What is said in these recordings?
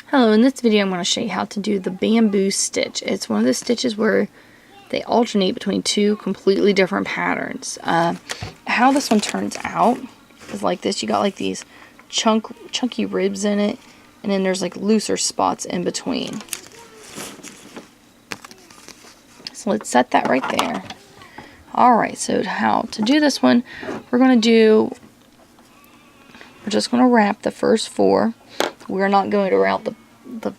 Hello, in this video I'm going to show you how to do the bamboo stitch. It's one of the stitches where they alternate between two completely different patterns. How this one turns out is like this. You got like these chunky ribs in it, and then there's like looser spots in between. So let's set that right there. Alright, so how to do this one, we're just going to wrap the first four. We're not going to wrap the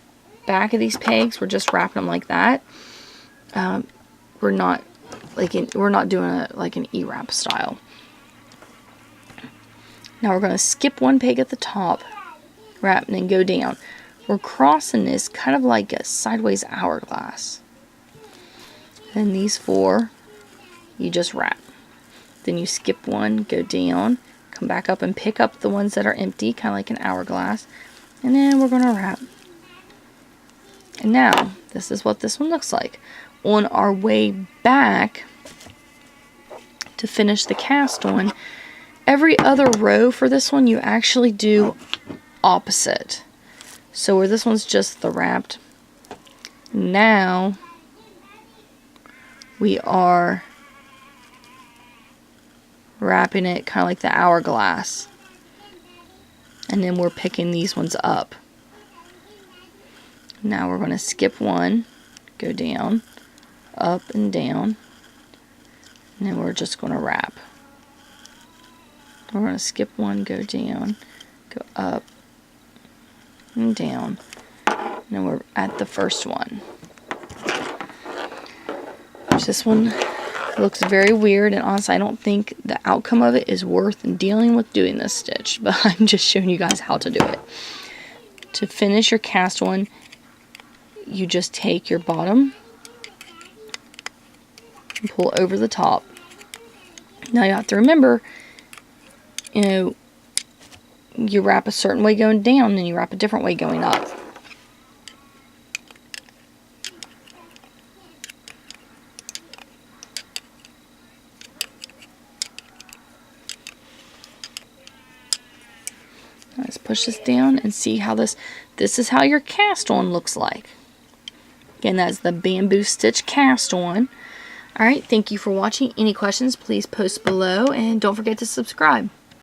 back of these pegs. We're just wrapping them like that. We're not doing like an E-wrap style. Now we're going to skip one peg at the top, wrap, and then go down. We're crossing this kind of like a sideways hourglass. Then these four, you just wrap. Then you skip one, go down, come back up and pick up the ones that are empty, kind of like an hourglass. And then we're going to wrap. And now, this is what this one looks like. On our way back to finish the cast on, every other row for this one, you actually do opposite. So where this one's just the wrapped, now we are wrapping it kind of like the hourglass. And then we're picking these ones up. Now we're going to skip one, go down, up and down, and then we're just going to wrap. We're going to skip one, go down, go up and down, and then we're at the first one. This one looks very weird, and honestly I don't think the outcome of it is worth dealing with doing this stitch, but I'm just showing you guys how to do it. To finish your cast one, you just take your bottom and pull over the top. Now you have to remember, you wrap a certain way going down and you wrap a different way going up. Let's push this down and see how this is how your cast on looks like. Again, that's the bamboo stitch cast on. Alright, thank you for watching. Any questions, please post below, and don't forget to subscribe.